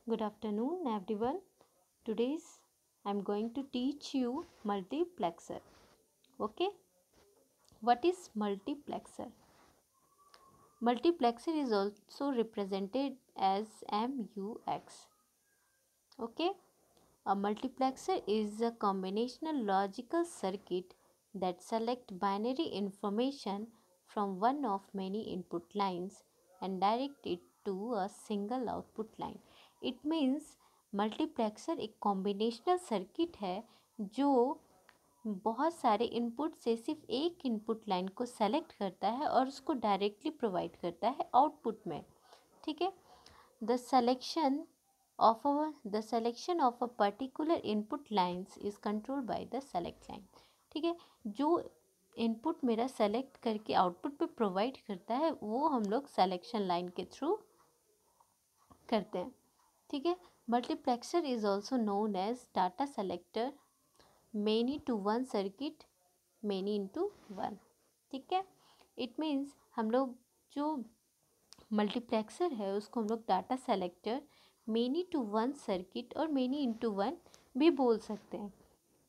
Good afternoon, everyone. Today I'm going to teach you multiplexer. Okay, what is multiplexer? Multiplexer is also represented as MUX. Okay, a multiplexer is a combinational logical circuit that selects binary information from one of many input lines and direct it to a single output line. It means multiplexer एक combinational circuit है जो बहुत सारे input से सिर्फ एक input line को select करता है और उसको डायरेक्टली प्रोवाइड करता है आउटपुट में. ठीक है. The selection of a particular input lines is controlled by the select line. ठीक है. जो इनपुट मेरा सेलेक्ट करके आउटपुट पे प्रोवाइड करता है वो हम लोग सेलेक्शन लाइन के थ्रू करते हैं. ठीक है. Multiplexer is also known as data selector, many to one circuit, many into one. ठीक है. इट मीन्स हम लोग जो मल्टीप्लेक्सर है उसको हम लोग data selector, many to one circuit और मेनी इंटू वन भी बोल सकते हैं.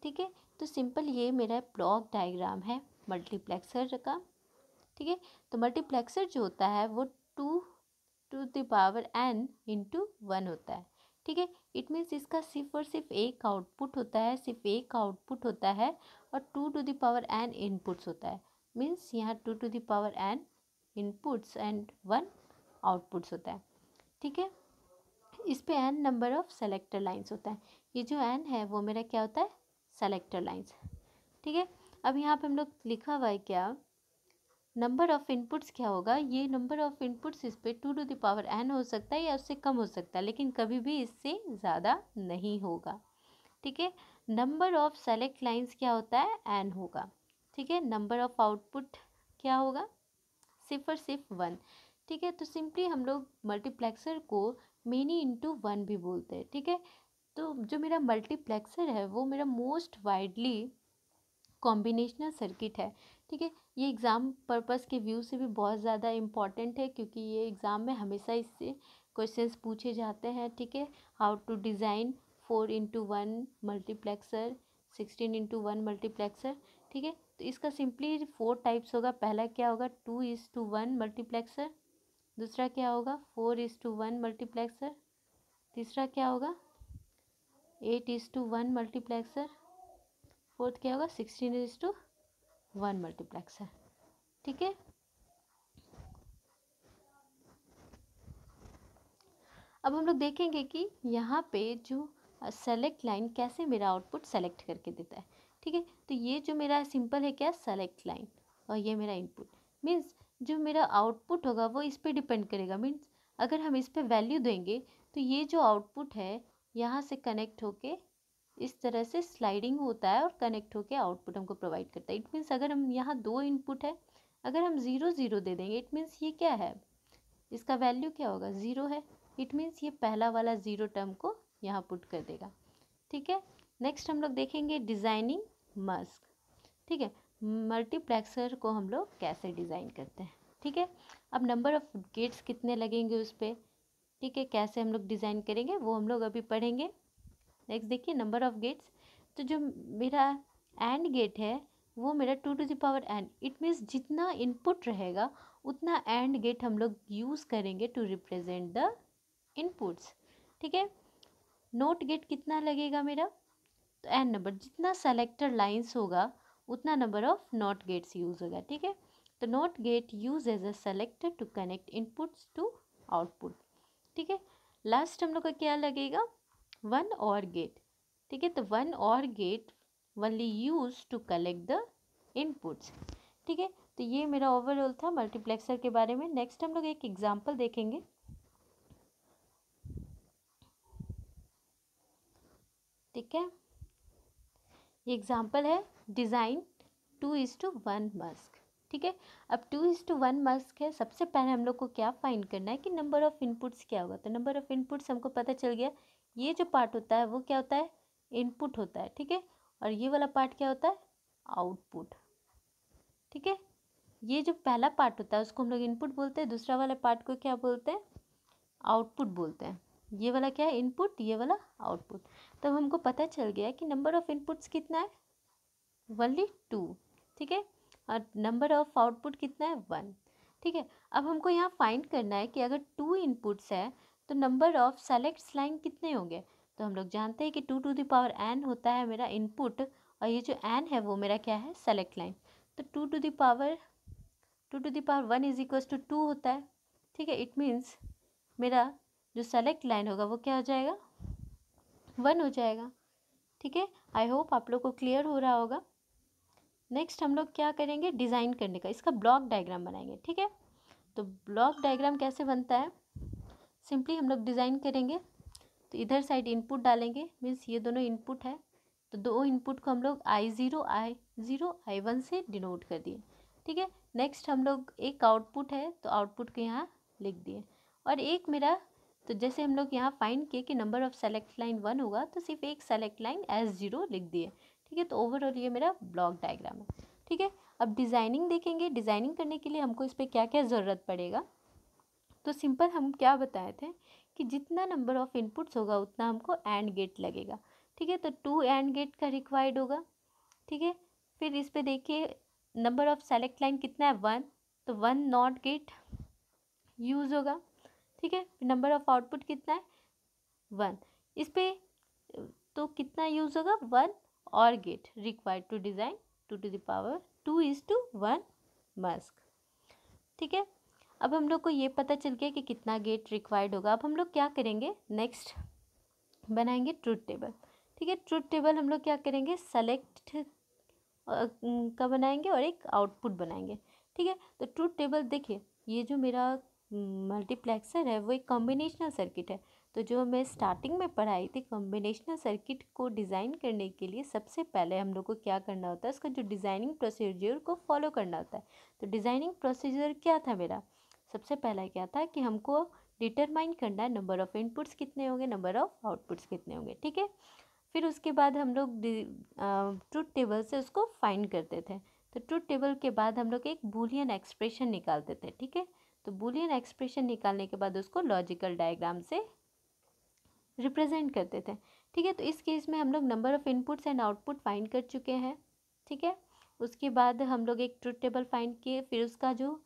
ठीक है. तो सिंपल ये मेरा ब्लॉक डायग्राम है मल्टीप्लेक्सर का. ठीक है. तो मल्टीप्लेक्सर जो होता है वो 2n इंटू 1 होता है. ठीक है. इट मीन्स इसका सिर्फ और सिर्फ एक आउटपुट होता है, सिर्फ एक आउटपुट होता है और 2n इनपुट्स होता है. मीन्स यहाँ 2n इनपुट्स एंड 1 आउटपुट्स होता है. ठीक है. इस पे n number of selector lines होता है. ये जो n है वो मेरा क्या होता है, सेलेक्टर लाइंस. ठीक है. अब यहाँ पे हम लोग लिखा हुआ है क्या, नंबर ऑफ़ इनपुट्स क्या होगा. ये नंबर ऑफ़ इनपुट्स इस पे 2n हो सकता है या उससे कम हो सकता है, लेकिन कभी भी इससे ज़्यादा नहीं होगा. ठीक है. नंबर ऑफ़ सेलेक्ट लाइंस क्या होता है, n होगा. ठीक है. नंबर ऑफ़ आउटपुट क्या होगा, सिर्फ और सिर्फ 1. ठीक है. तो सिंपली हम लोग मल्टीप्लेक्सर को मेनी इंटू 1 भी बोलते हैं. ठीक है. तो जो मेरा मल्टीप्लेक्सर है वो मेरा मोस्ट वाइडली कॉम्बिनेशनल सर्किट है. ठीक है. ये एग्ज़ाम पर्पस के व्यू से भी बहुत ज़्यादा इम्पॉर्टेंट है क्योंकि ये एग्ज़ाम में हमेशा इससे क्वेश्चंस पूछे जाते हैं. ठीक है. How to design 4x1 multiplexer, 16x1 multiplexer. ठीक है. तो इसका सिंपली 4 टाइप्स होगा. पहला क्या होगा, 2:1 मल्टीप्लेक्सर. दूसरा क्या होगा, 4:1 मल्टीप्लेक्सर. तीसरा क्या होगा, 8:1 मल्टीप्लेक्सर. फोर्थ क्या होगा, 16:1 मल्टीप्लेक्सर. ठीक है. अब हम लोग देखेंगे कि यहाँ पे जो सेलेक्ट लाइन कैसे मेरा आउटपुट सेलेक्ट करके देता है. ठीक है. तो ये जो मेरा सिंपल है क्या, सेलेक्ट लाइन, और ये मेरा इनपुट. मीन्स जो मेरा आउटपुट होगा वो इस पे डिपेंड करेगा. मीन्स अगर हम इस पे वैल्यू देंगे तो ये जो आउटपुट है यहाँ से कनेक्ट होके इस तरह से स्लाइडिंग होता है और कनेक्ट होके आउटपुट हमको प्रोवाइड करता है. इट मीन्स अगर हम यहाँ 2 इनपुट है, अगर हम 0 दे देंगे इट मीन्स ये क्या है, इसका वैल्यू क्या होगा, 0 है. इट मीन्स ये पहला वाला 0 टर्म को यहाँ पुट कर देगा. ठीक है. नेक्स्ट हम लोग देखेंगे डिज़ाइनिंग मस्क. ठीक है. मल्टीप्लेक्सर को हम लोग कैसे डिज़ाइन करते हैं. ठीक है. अब नंबर ऑफ़ गेट्स कितने लगेंगे उस पर. ठीक है. कैसे हम लोग डिज़ाइन करेंगे वो हम लोग अभी पढ़ेंगे. नेक्स्ट देखिए नंबर ऑफ़ गेट्स. तो जो मेरा एंड गेट है वो मेरा 2n. इट मीन्स जितना इनपुट रहेगा उतना एंड गेट हम लोग यूज़ करेंगे टू रिप्रेजेंट द इनपुट्स. ठीक है. नोट गेट कितना लगेगा मेरा, तो एन नंबर, जितना सेलेक्टर लाइंस होगा उतना number of not gates use होगा. ठीक है. तो not gate use as a selector to connect inputs to output. ठीक है. लास्ट हम लोग का क्या लगेगा, 1 और गेट. ठीक है. तो 1 or gate only use to collect the inputs. ठीक है. तो ये मेरा ओवरऑल था मल्टीप्लेक्सर के बारे में. नेक्स्ट हम लोग एक एग्जांपल देखेंगे. ठीक है. ये एग्जांपल है डिज़ाइन 2:1 मस्क. ठीक है. अब 2:1 मस्क है. सबसे पहले हम लोग को क्या फाइंड करना है कि नंबर ऑफ़ इनपुट्स क्या होगा. तो नंबर ऑफ़ इनपुट्स हमको पता चल गया. ये जो पार्ट होता है वो क्या होता है, इनपुट होता है. ठीक है. और ये वाला पार्ट क्या होता है, आउटपुट. ठीक है. ये जो पहला पार्ट होता है उसको हम लोग इनपुट बोलते हैं, दूसरा वाला पार्ट को क्या बोलते हैं, आउटपुट बोलते हैं. ये वाला क्या है इनपुट, ये वाला आउटपुट। तब हमको पता चल गया कि नंबर ऑफ इनपुट्स कितना है, ओनली 2, ठीक है, और नंबर ऑफ आउटपुट कितना है 1, ठीक है। अब हमको यहाँ फाइंड करना है कि अगर 2 इनपुट्स है तो नंबर ऑफ सेलेक्ट लाइन कितने होंगे। तो हम लोग जानते हैं कि 2n होता है मेरा इनपुट, और ये जो n है वो मेरा क्या है सेलेक्ट लाइन। तो 2 to the power 1 is equals to 2 होता है, ठीक है। इट मीन्स मेरा जो सेलेक्ट लाइन होगा वो क्या हो जाएगा 1 हो जाएगा, ठीक है। आई होप आप लोग को क्लियर हो रहा होगा। नेक्स्ट हम लोग क्या करेंगे, डिज़ाइन करने का, इसका ब्लॉक डायग्राम बनाएंगे, ठीक है। तो ब्लॉक डायग्राम कैसे बनता है, सिंपली हम लोग डिज़ाइन करेंगे। तो इधर साइड इनपुट डालेंगे, मीन्स ये दोनों इनपुट है, तो दो इनपुट को हम लोग I0 I1 से डिनोट कर दिए, ठीक है। नेक्स्ट हम लोग एक आउटपुट है तो आउटपुट को यहाँ लिख दिए, और एक मेरा, तो जैसे हम लोग यहाँ फाइंड किए कि नंबर ऑफ सेलेक्ट लाइन 1 होगा तो सिर्फ एक सेलेक्ट लाइन S0 लिख दिए, ठीक है। तो ओवरऑल ये मेरा ब्लॉक डायग्राम है, ठीक है। अब डिज़ाइनिंग देखेंगे, डिज़ाइनिंग करने के लिए हमको इस पर क्या क्या ज़रूरत पड़ेगा। तो सिंपल हम क्या बताए थे कि जितना नंबर ऑफ इनपुट्स होगा उतना हमको एंड गेट लगेगा, ठीक है। तो 2 एंड गेट का रिक्वायर्ड होगा, ठीक है। फिर इस पे देखिए नंबर ऑफ सेलेक्ट लाइन कितना है 1, तो 1 नॉट गेट यूज़ होगा, ठीक है। फिर नंबर ऑफ आउटपुट कितना है 1, इस पे तो कितना यूज़ होगा 1 or gate required to design 2 to the power 2:1 मास्क, ठीक है। अब हम लोग को ये पता चल गया कि कितना गेट रिक्वायर्ड होगा। अब हम लोग क्या करेंगे, नेक्स्ट बनाएंगे ट्रुथ टेबल, ठीक है। ट्रुथ टेबल हम लोग क्या करेंगे, सेलेक्ट का बनाएंगे और एक आउटपुट बनाएंगे, ठीक है। तो ट्रुथ टेबल देखिए, ये जो मेरा मल्टीप्लेक्सर है वो एक कॉम्बिनेशनल सर्किट है। तो जो मैं स्टार्टिंग में पढ़ाई थी, कॉम्बिनेशनल सर्किट को डिज़ाइन करने के लिए सबसे पहले हम लोग को क्या करना होता है, उसका जो डिज़ाइनिंग प्रोसीजर को फॉलो करना होता है। तो डिज़ाइनिंग प्रोसीजर क्या था मेरा, सबसे पहला क्या था कि हमको डिटरमाइन करना है नंबर ऑफ़ इनपुट्स कितने होंगे, नंबर ऑफ़ आउटपुट्स कितने होंगे, ठीक है। फिर उसके बाद हम लोग ट्रुथ टेबल से उसको फाइंड करते थे। तो ट्रुथ टेबल के बाद हम लोग एक बूलियन एक्सप्रेशन निकालते थे, ठीक है। तो बूलियन एक्सप्रेशन निकालने के बाद उसको लॉजिकल डायग्राम से रिप्रेजेंट करते थे, ठीक है। तो इस केस में हम लोग number of inputs and output find कर चुके हैं, ठीक है। उसके बाद हम लोग एक ट्रुथ टेबल फाइंड किए, फिर उसका जो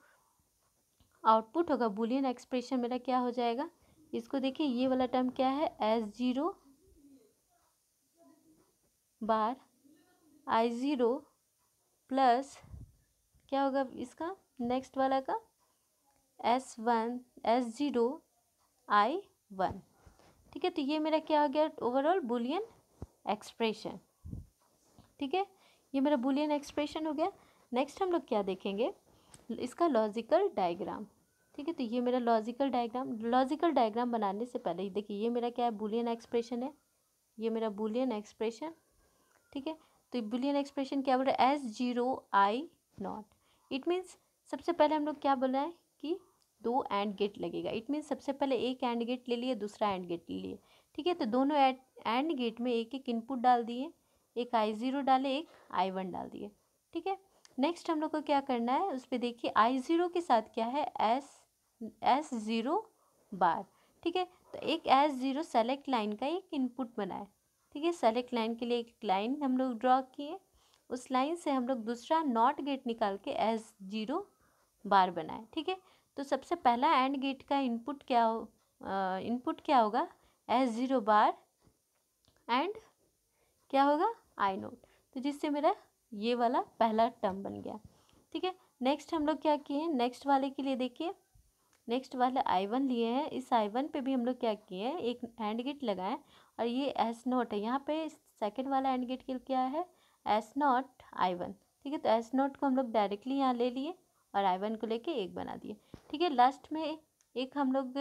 आउटपुट होगा बूलियन एक्सप्रेशन मेरा क्या हो जाएगा, इसको देखिए ये वाला टर्म क्या है S0 बार I0 प्लस क्या होगा इसका नेक्स्ट वाला का S0 I1, ठीक है। तो ये मेरा क्या हो गया ओवरऑल बूलियन एक्सप्रेशन, ठीक है। ये मेरा बूलियन एक्सप्रेशन हो गया। नेक्स्ट हम लोग क्या देखेंगे, इसका लॉजिकल डायग्राम, ठीक है। तो ये मेरा लॉजिकल डायग्राम बनाने से पहले ही देखिए ये मेरा क्या है बूलियन एक्सप्रेशन है, ये मेरा बूलियन एक्सप्रेशन, ठीक है। तो बूलियन एक्सप्रेशन क्या बोल रहा है S0 I0, इट मीन्स सबसे पहले हम लोग क्या बोला है कि 2 एंड गेट लगेगा। इट मीन्स सबसे पहले एक एंड गेट ले लिए, दूसरा एंड गेट ले लिए, ठीक है। तो दोनों एंड गेट में एक एक इनपुट डाल दिए, एक I0 डाले, एक I1 डाल दिए, ठीक है। नेक्स्ट हम लोग को क्या करना है, उस पर देखिए I0 के साथ क्या है S0 बार, ठीक है। तो एक S0 सेलेक्ट लाइन का एक इनपुट बनाए, ठीक है। सेलेक्ट लाइन के लिए एक लाइन हम लोग ड्रॉ किए, उस लाइन से हम लोग दूसरा नॉट गेट निकाल के S0 बार बनाए, ठीक है। तो सबसे पहला एंड गेट का इनपुट क्या होगा S0 बार एंड क्या होगा I0, तो जिससे मेरा ये वाला पहला टर्म बन गया, ठीक है। नेक्स्ट हम लोग क्या किए, नेक्स्ट वाले के लिए देखिए, नेक्स्ट वाला I1 लिए हैं, इस I1 पे भी हम लोग क्या किए हैं एक एंड गेट लगाएं, और ये S0 है, यहाँ पे सेकंड वाला एंड गेट के लिए क्या है S0 I1, ठीक है। तो S0 को हम लोग डायरेक्टली यहाँ ले लिए और I1 को लेके एक बना दिए, ठीक है। लास्ट में एक हम लोग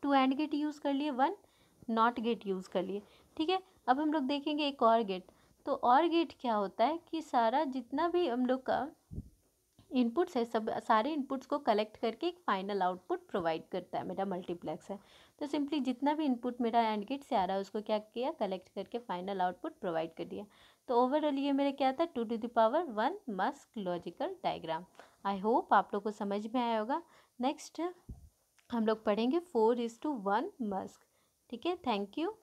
2 एंड गेट यूज़ कर लिए, 1 नॉट गेट यूज़ कर लिए, ठीक है। अब हम लोग देखेंगे एक और गेट। तो और गेट क्या होता है कि सारा जितना भी हम लोग का इनपुट्स है सब सारे इनपुट्स को कलेक्ट करके एक फाइनल आउटपुट प्रोवाइड करता है मेरा मल्टीप्लेक्स है। तो सिंपली जितना भी इनपुट मेरा एंड गेट से आ रहा है उसको क्या किया, कलेक्ट करके फाइनल आउटपुट प्रोवाइड कर दिया। तो ओवरऑल ये मेरा क्या था 2 to the power 1 mask logical diagram. I hope आप लोग को समझ में आया होगा। नेक्स्ट हम लोग पढ़ेंगे 4:1 मस्क। ठीक है, थैंक यू।